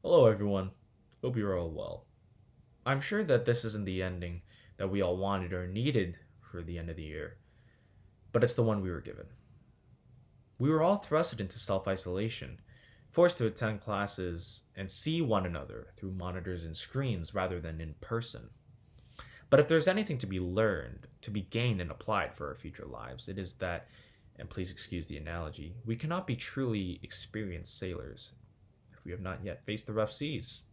Hello, everyone. Hope you're all well. I'm sure that this isn't the ending that we all wanted or needed for the end of the year, but it's the one we were given. We were all thrusted into self isolation, forced to attend classes and see one another through monitors and screens rather than in person. But if there's anything to be learned, to be gained and applied for our future lives, it is that, and please excuse the analogy, we cannot be truly experienced sailors if we have not yet faced the rough seas.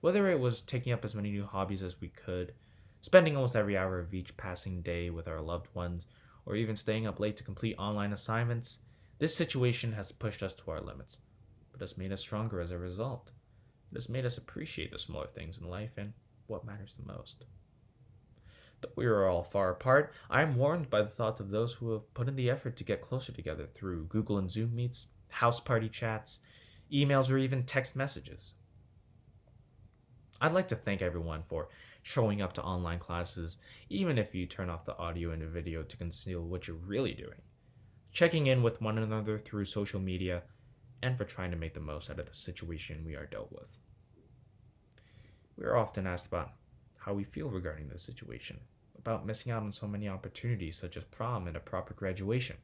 Whether it was taking up as many new hobbies as we could, spending almost every hour of each passing day with our loved ones, or even staying up late to complete online assignments, this situation has pushed us to our limits, but has made us stronger as a result. It has made us appreciate the smaller things in life and what matters the most. Though we are all far apart, I am warmed by the thoughts of those who have put in the effort to get closer together through Google and Zoom meets, house party chats, emails, or even text messages. I'd like to thank everyone for showing up to online classes, even if you turn off the audio and the video to conceal what you're really doing, checking in with one another through social media, and for trying to make the most out of the situation we are dealt with. We are often asked about how we feel regarding this situation, about missing out on so many opportunities such as prom and a proper graduation.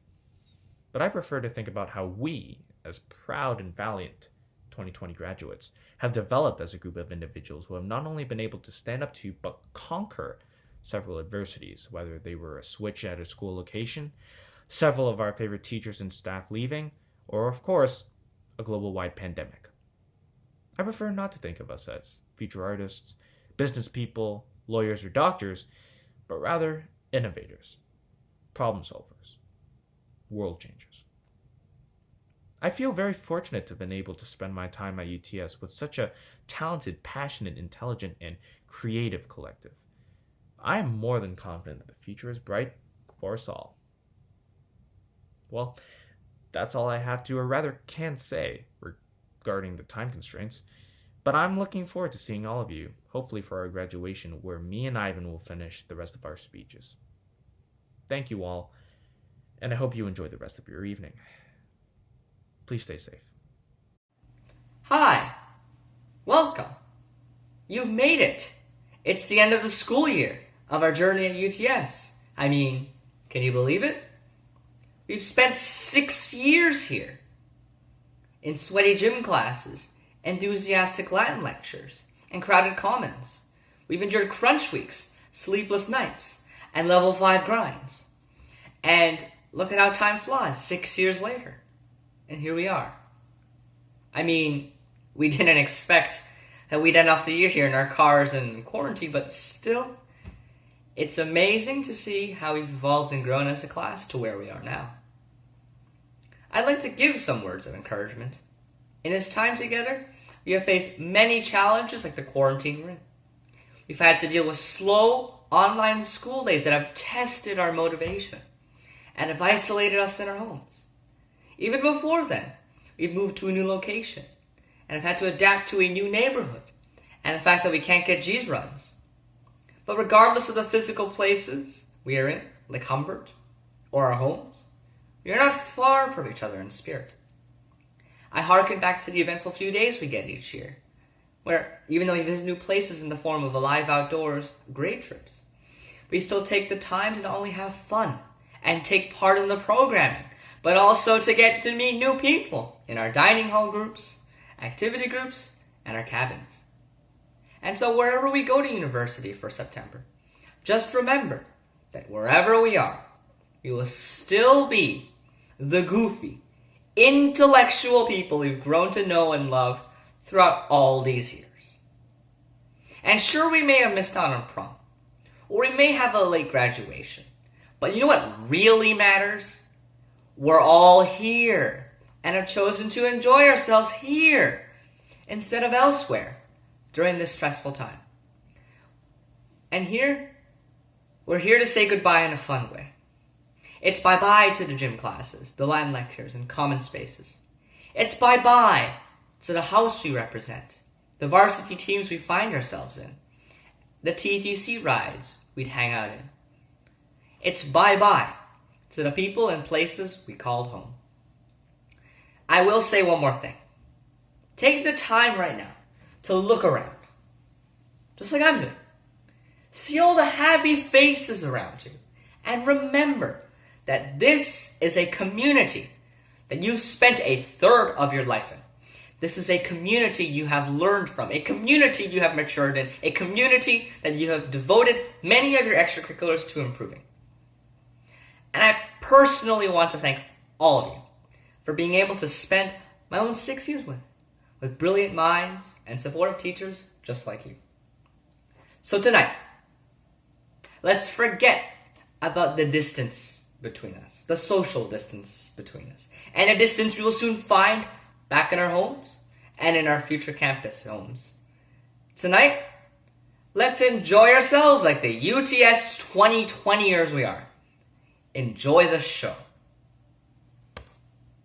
But I prefer to think about how we, as proud and valiant 2020 graduates, have developed as a group of individuals who have not only been able to stand up to but conquer several adversities, whether they were a switch at a school location, several of our favorite teachers and staff leaving, or of course, a global-wide pandemic. I prefer not to think of us as future artists, business people, lawyers, or doctors, but rather innovators, problem solvers, world changers. I feel very fortunate to have been able to spend my time at UTS with such a talented, passionate, intelligent, and creative collective. I am more than confident that the future is bright for us all. Well, that's all I have to, or rather can say, regarding the time constraints. But I'm looking forward to seeing all of you, hopefully for our graduation, where me and Ivan will finish the rest of our speeches. Thank you all, and I hope you enjoy the rest of your evening. Please stay safe. Hi. Welcome. You've made it. It's the end of the school year of our journey at UTS. I mean, can you believe it? We've spent 6 years here. In sweaty gym classes, enthusiastic Latin lectures, and crowded commons. We've endured crunch weeks, sleepless nights, and level 5 grinds. And look at how time flies 6 years later. And here we are. I mean, we didn't expect that we'd end off the year here in our cars and in quarantine, but still, it's amazing to see how we've evolved and grown as a class to where we are now. I'd like to give some words of encouragement. In this time together, we have faced many challenges like the quarantine we're in. We've had to deal with slow online school days that have tested our motivation and have isolated us in our homes. Even before then, we've moved to a new location and have had to adapt to a new neighborhood and the fact that we can't get G's runs. But regardless of the physical places we are in, like Humbert or our homes, we are not far from each other in spirit. I hearken back to the eventful few days we get each year, where even though we visit new places in the form of alive outdoors, great trips, we still take the time to not only have fun and take part in the programming, but also to get to meet new people in our dining hall groups, activity groups, and our cabins. And so wherever we go to university for September, just remember that wherever we are, we will still be the goofy, intellectual people we've grown to know and love throughout all these years. And sure, we may have missed out on prom, or we may have a late graduation, but you know what really matters? We're all here and have chosen to enjoy ourselves here instead of elsewhere during this stressful time. And here, we're here to say goodbye in a fun way. It's bye-bye to the gym classes, the Latin lectures, and common spaces. It's bye-bye to the house we represent, the varsity teams we find ourselves in, the TTC rides we'd hang out in. It's bye-bye to the people and places we called home. I will say one more thing. take the time right now to look around, just like I'm doing. See all the happy faces around you, and remember that this is a community that you've spent a third of your life in. This is a community you have learned from, a community you have matured in, a community that you have devoted many of your extracurriculars to improving. And I personally want to thank all of you for being able to spend my own 6 years with brilliant minds and supportive teachers just like you. So tonight, let's forget about the distance between us, the social distance between us, and a distance we will soon find back in our homes and in our future campus homes. Tonight, let's enjoy ourselves like the UTS 2020ers we are. Enjoy the show.